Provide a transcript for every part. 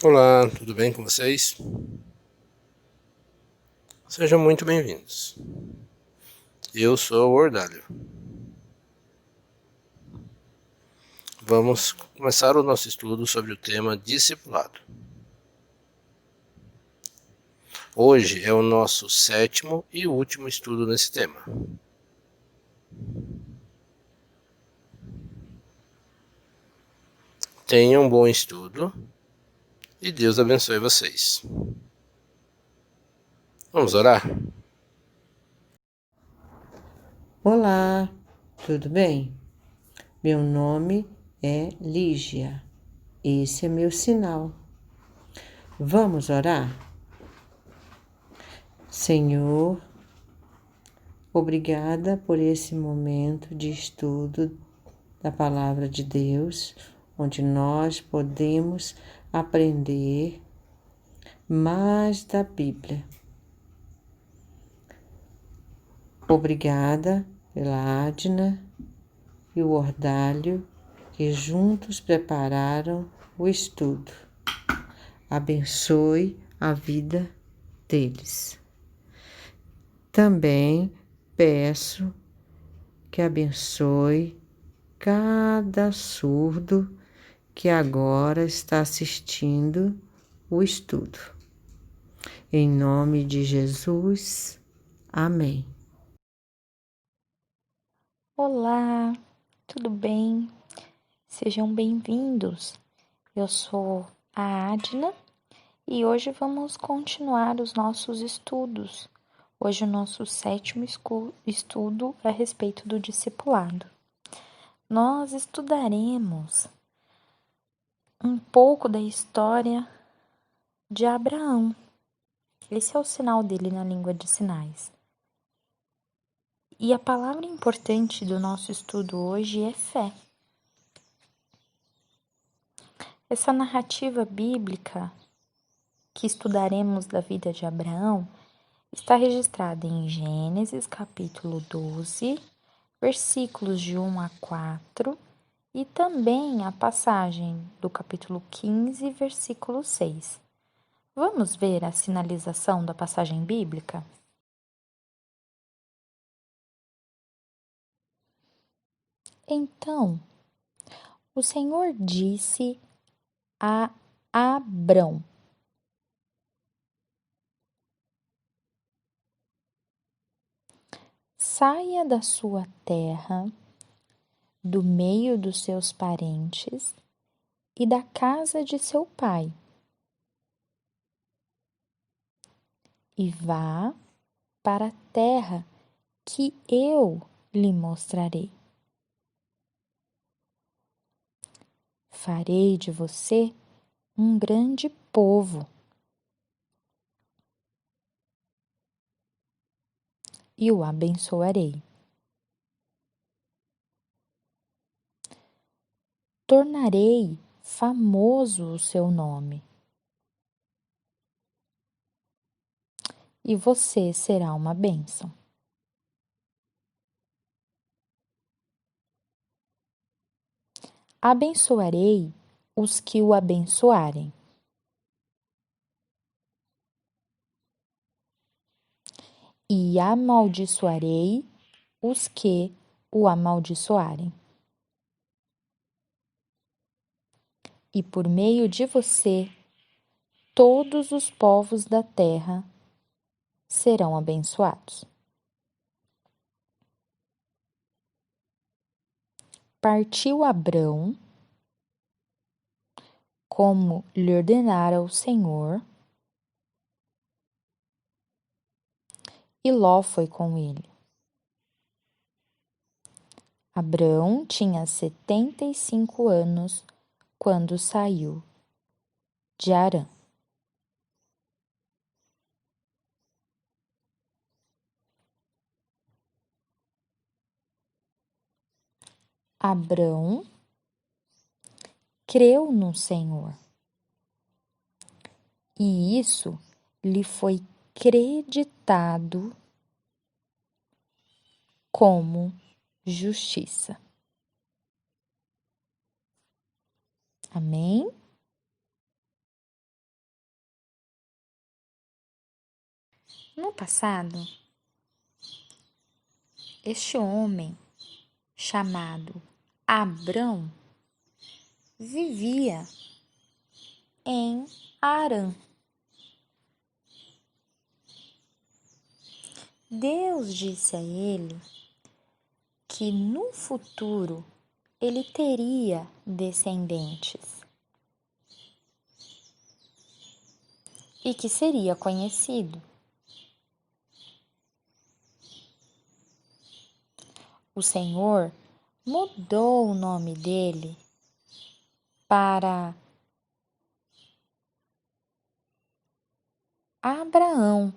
Olá, tudo bem com vocês? Sejam muito bem-vindos. Eu sou o Ordalho. Vamos começar o nosso estudo sobre o tema discipulado. Hoje é o nosso 7º e último estudo nesse tema. Tenham um bom estudo e Deus abençoe vocês. Vamos orar? Olá, tudo bem? Meu nome é Lígia. Esse é meu sinal. Vamos orar? Senhor, obrigada por esse momento de estudo da Palavra de Deus, onde nós podemos aprender mais da Bíblia. Obrigada pela Adna e o Ordalho que juntos prepararam o estudo. Abençoe a vida deles. Também peço que abençoe cada surdo que agora está assistindo o estudo. Em nome de Jesus, amém. Olá, tudo bem? Sejam bem-vindos. Eu sou a Adna e hoje vamos continuar os nossos estudos. Hoje o nosso 7º estudo é a respeito do discipulado. Nós estudaremos um pouco da história de Abraão. Esse é o sinal dele na língua de sinais. E a palavra importante do nosso estudo hoje é fé. Essa narrativa bíblica que estudaremos da vida de Abraão está registrada em Gênesis capítulo 12, versículos de 1 a 4 e também a passagem do capítulo 15, versículo 6. Vamos ver a sinalização da passagem bíblica? Então, o Senhor disse a Abrão: saia da sua terra, do meio dos seus parentes e da casa de seu pai, e vá para a terra que eu lhe mostrarei. Farei de você um grande povo e o abençoarei. Tornarei famoso o seu nome, e você será uma bênção. Abençoarei os que o abençoarem, e amaldiçoarei os que o amaldiçoarem. E por meio de você, todos os povos da terra serão abençoados. Partiu Abrão, como lhe ordenara o Senhor, e Ló foi com ele. Abrão tinha 75 anos quando saiu de Harã. Abrão creu no Senhor, e isso lhe foi creditado como justiça. Amém? No passado, este homem chamado Abrão vivia em Harã. Deus disse a ele que no futuro ele teria descendentes e que seria conhecido. O Senhor mudou o nome dele para Abraão.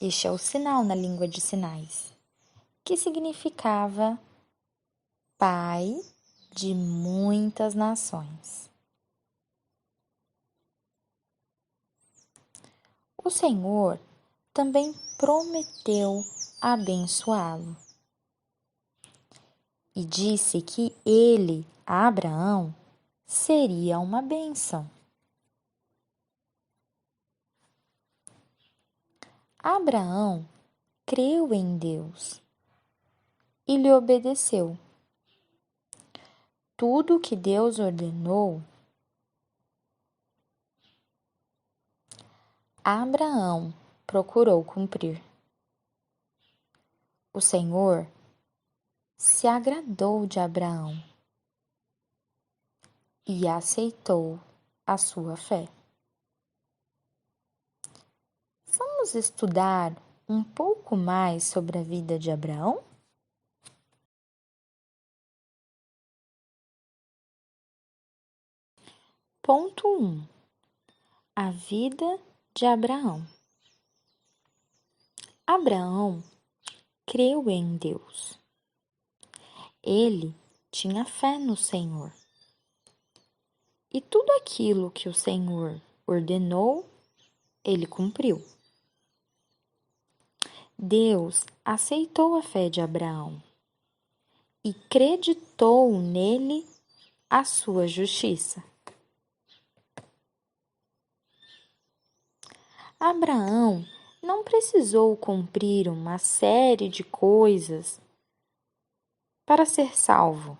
Este é o sinal na língua de sinais, que significava pai de muitas nações. O Senhor também prometeu abençoá-lo e disse que ele, Abraão, seria uma bênção. Abraão creu em Deus e lhe obedeceu. Tudo o que Deus ordenou, Abraão procurou cumprir. O Senhor se agradou de Abraão e aceitou a sua fé. Vamos estudar um pouco mais sobre a vida de Abraão? Ponto 1. A vida de Abraão. Abraão creu em Deus. Ele tinha fé no Senhor. E tudo aquilo que o Senhor ordenou, ele cumpriu. Deus aceitou a fé de Abraão e creditou nele a sua justiça. Abraão não precisou cumprir uma série de coisas para ser salvo.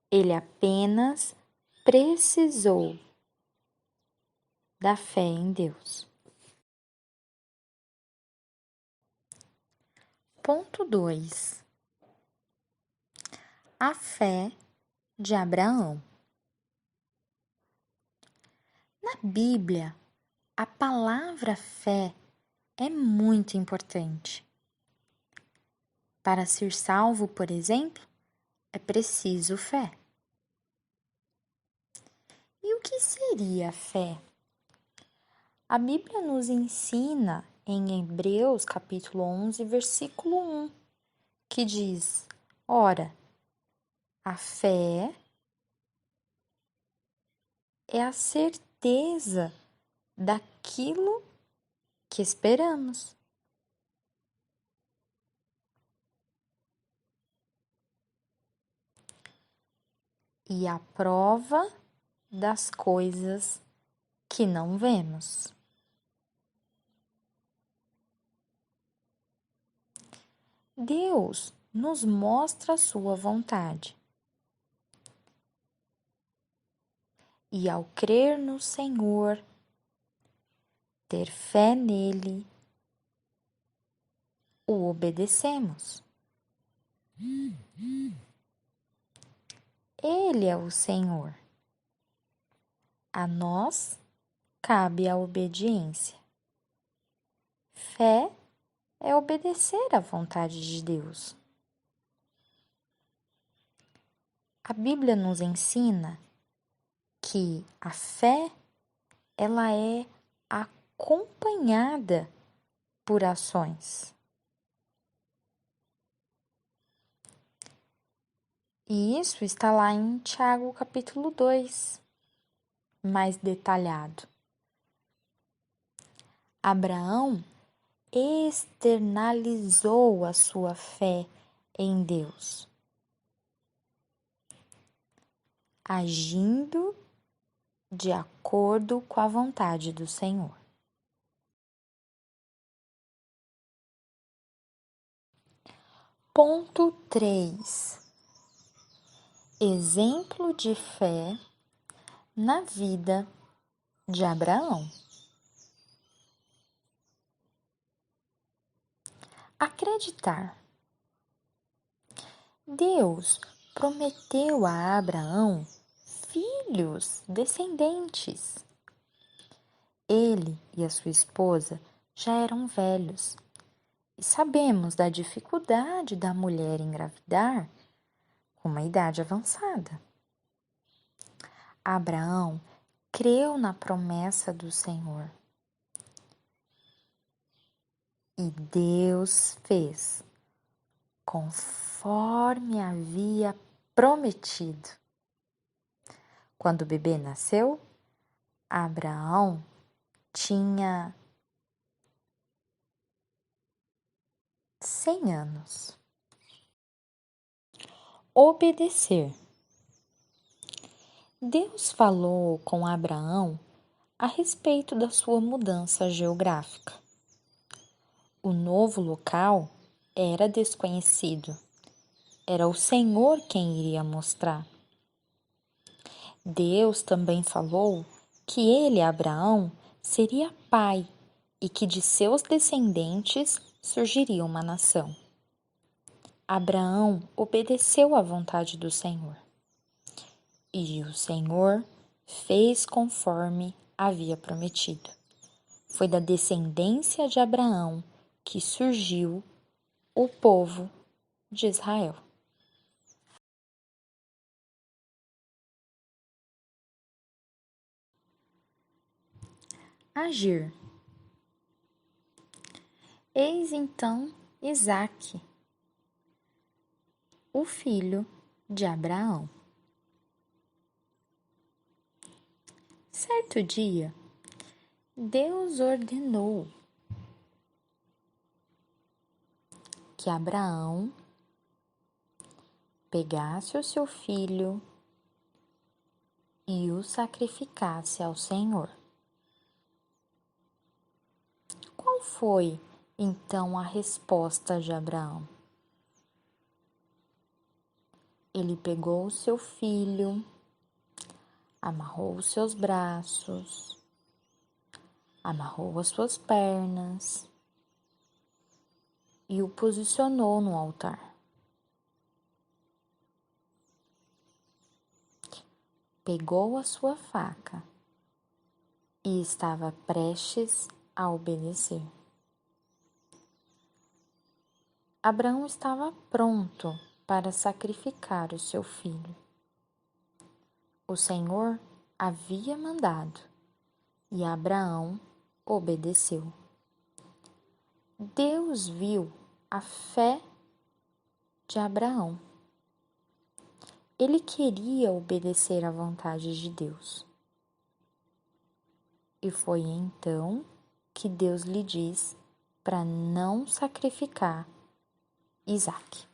Ele apenas precisou da fé em Deus. Ponto 2. A fé de Abraão. Na Bíblia, a palavra fé é muito importante. Para ser salvo, por exemplo, é preciso fé. E o que seria a fé? A Bíblia nos ensina em Hebreus capítulo 11, versículo 1, que diz: Ora, a fé é a certeza daquilo que esperamos. E a prova das coisas que não vemos. Deus nos mostra a sua vontade. E ao crer no Senhor, ter fé nele, o obedecemos. Ele é o Senhor. A nós cabe a obediência. Fé é obedecer à vontade de Deus. A Bíblia nos ensina que a fé, ela é acompanhada por ações. E isso está lá em Tiago capítulo 2, mais detalhado. Abraão externalizou a sua fé em Deus, agindo de acordo com a vontade do Senhor. Ponto 3. Exemplo de fé na vida de Abraão. Acreditar. Deus prometeu a Abraão filhos, descendentes. Ele e a sua esposa já eram velhos e sabemos da dificuldade da mulher engravidar com uma idade avançada. Abraão creu na promessa do Senhor e Deus fez conforme havia prometido. Quando o bebê nasceu, Abraão tinha 100 anos. Obedecer. Deus falou com Abraão a respeito da sua mudança geográfica. O novo local era desconhecido. Era o Senhor quem iria mostrar. Deus também falou que ele, Abraão, seria pai e que de seus descendentes surgiria uma nação. Abraão obedeceu à vontade do Senhor. E o Senhor fez conforme havia prometido. Foi da descendência de Abraão que surgiu o povo de Israel. Agir. Eis então Isaque, o filho de Abraão. Certo dia, Deus ordenou que Abraão pegasse o seu filho e o sacrificasse ao Senhor. Qual foi, então, a resposta de Abraão? Ele pegou o seu filho, amarrou os seus braços, amarrou as suas pernas e o posicionou no altar. Pegou a sua faca e estava prestes a obedecer. Abraão estava pronto para sacrificar o seu filho. O Senhor havia mandado e Abraão obedeceu. Deus viu a fé de Abraão. Ele queria obedecer à vontade de Deus. E foi então que Deus lhe diz para não sacrificar Isaque.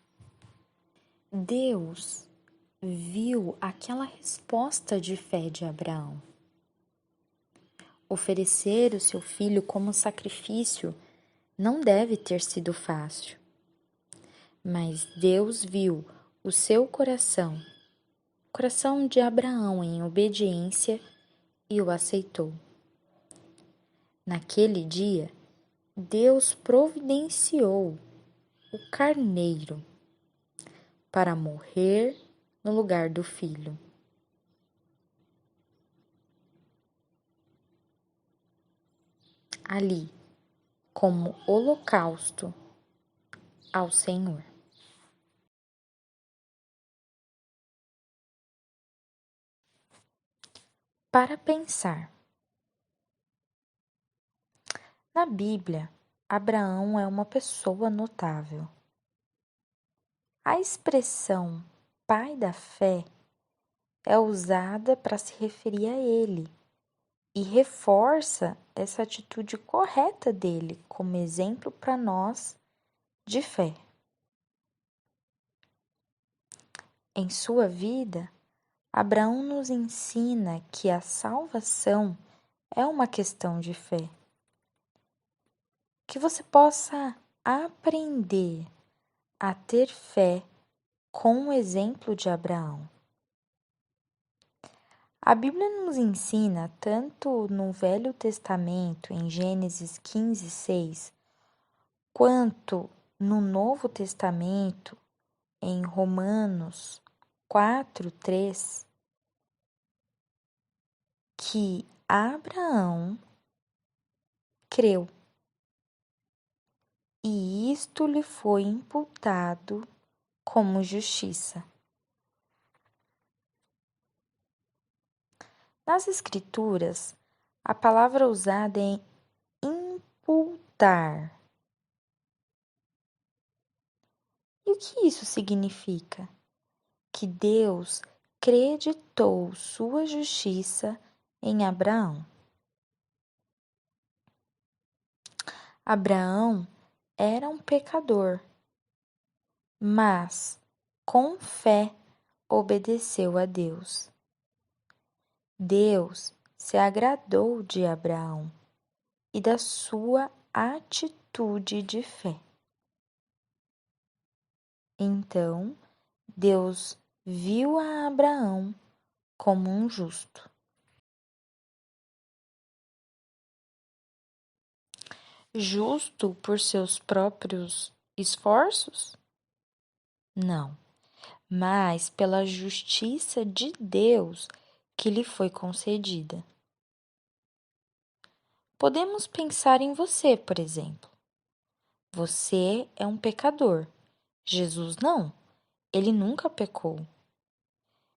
Deus viu aquela resposta de fé de Abraão. Oferecer o seu filho como sacrifício não deve ter sido fácil. Mas Deus viu o seu coração, o coração de Abraão em obediência e o aceitou. Naquele dia, Deus providenciou o carneiro para morrer no lugar do filho. Ali, como holocausto ao Senhor. Para pensar. Na Bíblia, Abraão é uma pessoa notável. A expressão pai da fé é usada para se referir a ele e reforça essa atitude correta dele como exemplo para nós de fé. Em sua vida, Abraão nos ensina que a salvação é uma questão de fé. Que você possa aprender a ter fé com o exemplo de Abraão. A Bíblia nos ensina, tanto no Velho Testamento, em Gênesis 15:6, quanto no Novo Testamento, em Romanos 4:3, que Abraão creu e isto lhe foi imputado como justiça. Nas Escrituras, a palavra usada é imputar. E o que isso significa? Que Deus creditou sua justiça em Abraão. Abraão era um pecador, mas com fé obedeceu a Deus. Deus se agradou de Abraão e da sua atitude de fé. Então, Deus viu a Abraão como um justo. Justo por seus próprios esforços? Não, mas pela justiça de Deus que lhe foi concedida. Podemos pensar em você, por exemplo. Você é um pecador. Jesus não. Ele nunca pecou.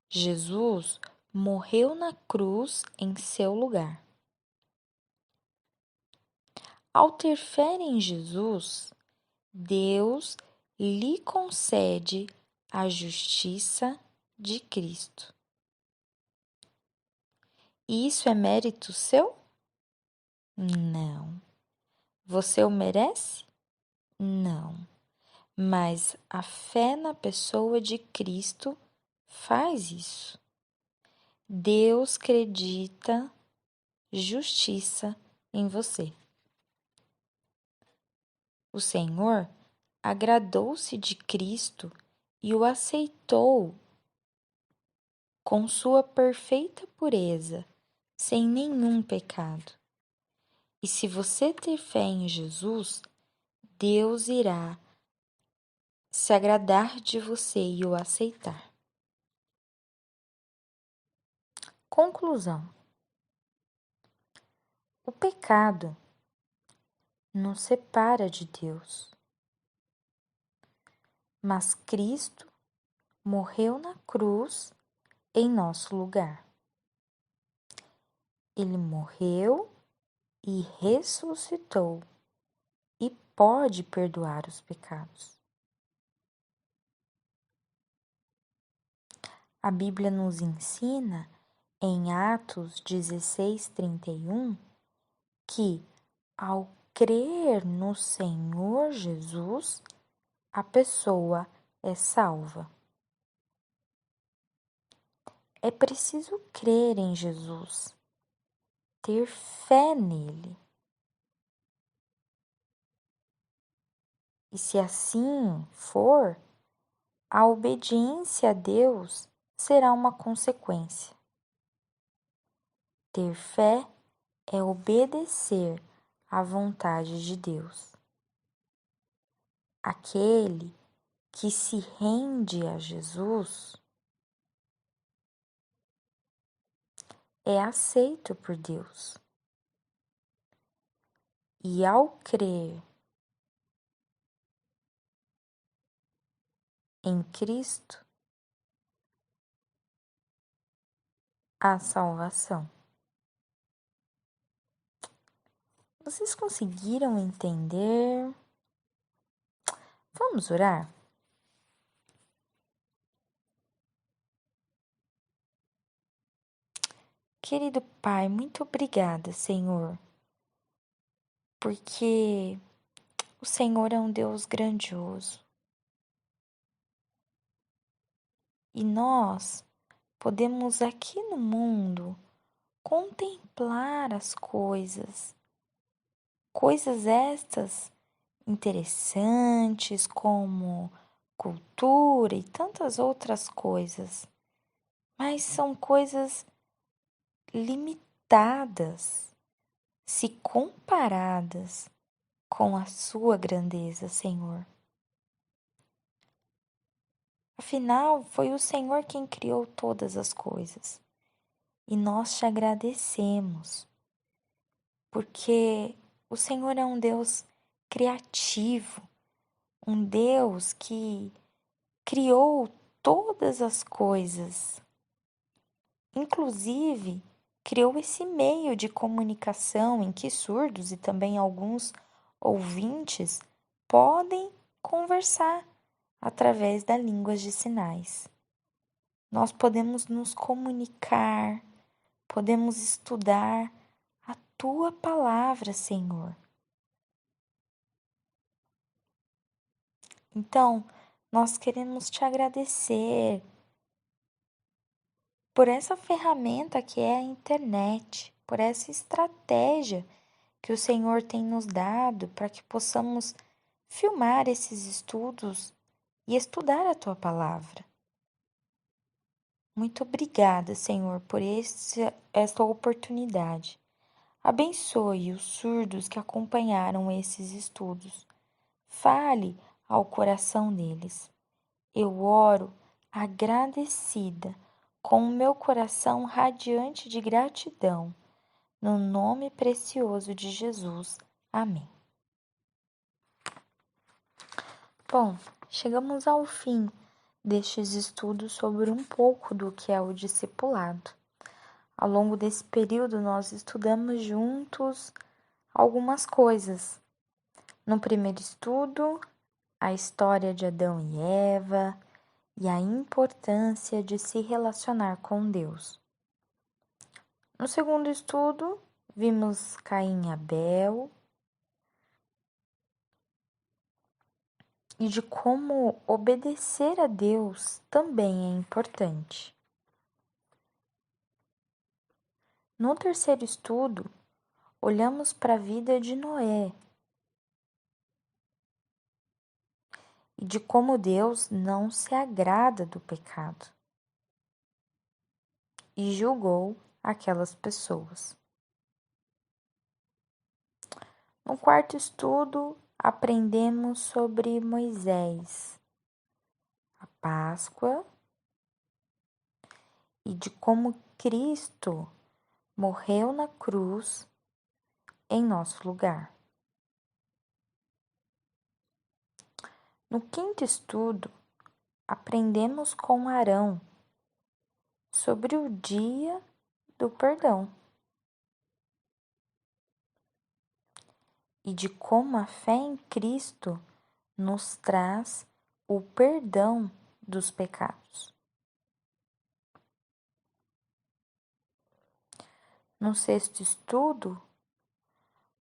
Jesus morreu na cruz em seu lugar. Ao ter fé em Jesus, Deus lhe concede a justiça de Cristo. E isso é mérito seu? Não. Você o merece? Não. Mas a fé na pessoa de Cristo faz isso. Deus acredita justiça em você. O Senhor agradou-se de Cristo e o aceitou com sua perfeita pureza, sem nenhum pecado. E se você ter fé em Jesus, Deus irá se agradar de você e o aceitar. Conclusão: o pecado nos separa de Deus, mas Cristo morreu na cruz em nosso lugar. Ele morreu e ressuscitou e pode perdoar os pecados. A Bíblia nos ensina em Atos 16:31 que, ao crer no Senhor Jesus, a pessoa é salva. É preciso crer em Jesus, ter fé nele. E se assim for, a obediência a Deus será uma consequência. Ter fé é obedecer à vontade de Deus. Aquele que se rende a Jesus é aceito por Deus. E ao crer em Cristo, há salvação. Vocês conseguiram entender? Vamos orar? Querido Pai, muito obrigada, Senhor, porque o Senhor é um Deus grandioso. E nós podemos aqui no mundo contemplar as coisas estas interessantes como cultura e tantas outras coisas, mas são coisas limitadas se comparadas com a sua grandeza, Senhor. Afinal, foi o Senhor quem criou todas as coisas e nós te agradecemos, porque o Senhor é um Deus criativo, um Deus que criou todas as coisas, inclusive criou esse meio de comunicação em que surdos e também alguns ouvintes podem conversar através da língua de sinais. Nós podemos nos comunicar, podemos estudar a tua palavra, Senhor. Então, nós queremos te agradecer por essa ferramenta que é a internet, por essa estratégia que o Senhor tem nos dado para que possamos filmar esses estudos e estudar a tua palavra. Muito obrigada, Senhor, por esta oportunidade. Abençoe os surdos que acompanharam esses estudos. Fale ao coração deles. Eu oro agradecida, com o meu coração radiante de gratidão, no nome precioso de Jesus. Amém. Bom, chegamos ao fim destes estudos sobre um pouco do que é o discipulado. Ao longo desse período, nós estudamos juntos algumas coisas. No primeiro estudo, a história de Adão e Eva e a importância de se relacionar com Deus. No segundo estudo, vimos Caim e Abel e de como obedecer a Deus também é importante. No terceiro estudo, olhamos para a vida de Noé e de como Deus não se agrada do pecado e julgou aquelas pessoas. No quarto estudo, aprendemos sobre Moisés, a Páscoa e de como Cristo morreu na cruz em nosso lugar. No quinto estudo, aprendemos com Arão sobre o dia do perdão e de como a fé em Cristo nos traz o perdão dos pecados. No sexto estudo,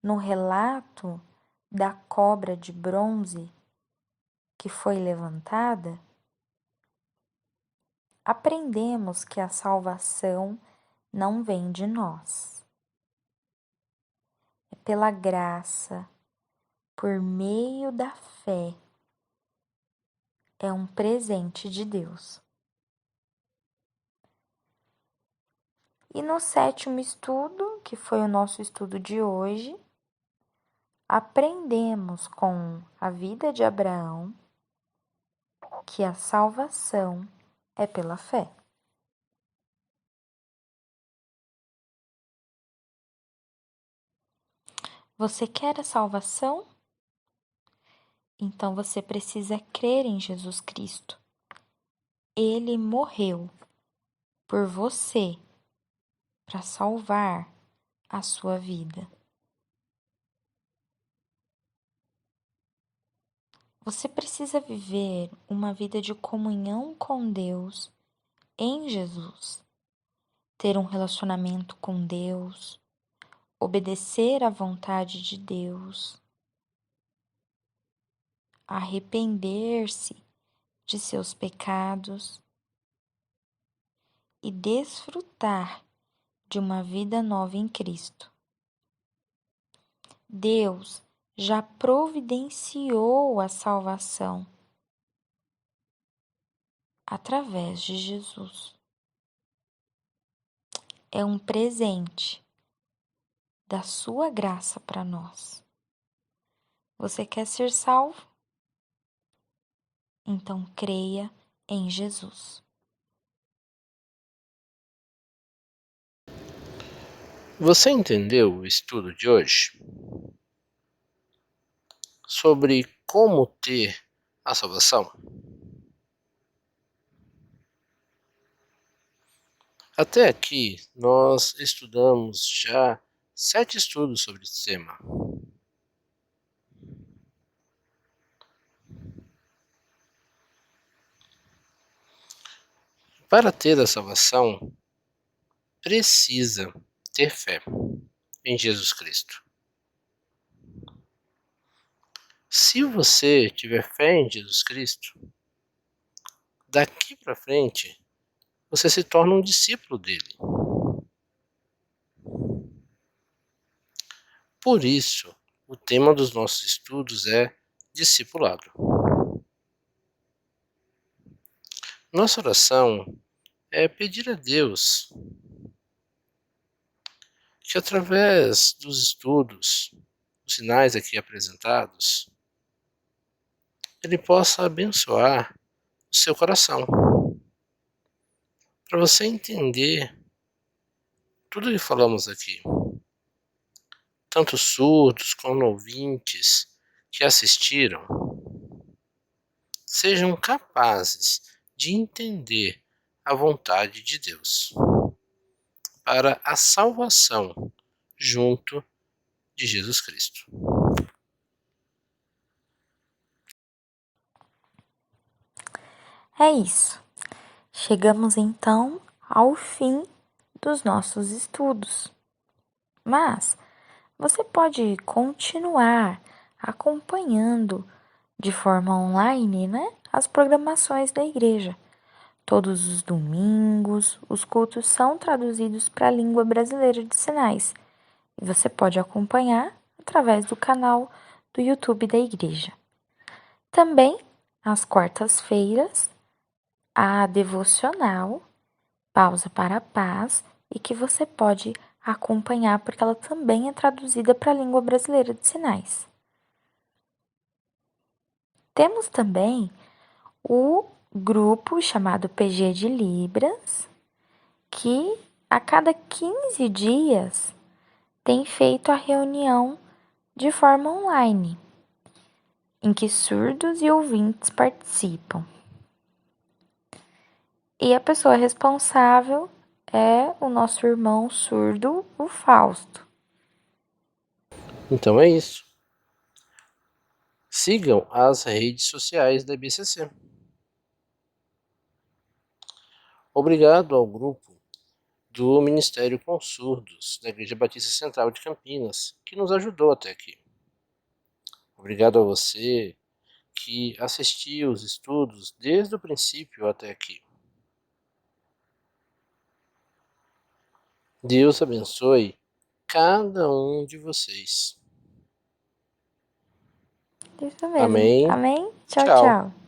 no relato da cobra de bronze que foi levantada, aprendemos que a salvação não vem de nós. É pela graça, por meio da fé. É um presente de Deus. E no sétimo estudo, que foi o nosso estudo de hoje, aprendemos com a vida de Abraão que a salvação é pela fé. Você quer a salvação? Então você precisa crer em Jesus Cristo. Ele morreu por você para salvar a sua vida. Você precisa viver uma vida de comunhão com Deus em Jesus, ter um relacionamento com Deus, obedecer à vontade de Deus, arrepender-se de seus pecados e desfrutar de uma vida nova em Cristo. Deus já providenciou a salvação. através de Jesus. É um presente da sua graça para nós. Você quer ser salvo? Então creia em Jesus. Você entendeu o estudo de hoje? Sobre como ter a salvação? Até aqui, nós estudamos já 7 estudos sobre esse tema. Para ter a salvação, precisa ter fé em Jesus Cristo. Se você tiver fé em Jesus Cristo, daqui para frente, você se torna um discípulo dele. Por isso, o tema dos nossos estudos é discipulado. Nossa oração é pedir a Deus que, através dos estudos, os sinais aqui apresentados, Ele possa abençoar o seu coração, para você entender tudo que falamos aqui. Tanto surdos como ouvintes que assistiram sejam capazes de entender a vontade de Deus para a salvação junto de Jesus Cristo. É isso. Chegamos então ao fim dos nossos estudos. Mas você pode continuar acompanhando de forma online, né, as programações da igreja. Todos os domingos, os cultos são traduzidos para a língua brasileira de sinais. E você pode acompanhar através do canal do YouTube da igreja. Também, às quartas-feiras, a devocional Pausa para a Paz e que você pode acompanhar porque ela também é traduzida para a língua brasileira de sinais. Temos também o grupo chamado PG de Libras, que a cada 15 dias tem feito a reunião de forma online, em que surdos e ouvintes participam. E a pessoa responsável é o nosso irmão surdo, o Fausto. Então é isso. Sigam as redes sociais da IBCC. Obrigado ao grupo do Ministério com Surdos da Igreja Batista Central de Campinas, que nos ajudou até aqui. Obrigado a você que assistiu os estudos desde o princípio até aqui. Deus abençoe cada um de vocês. Isso mesmo. Amém. Amém? Tchau, Tchau. tchau.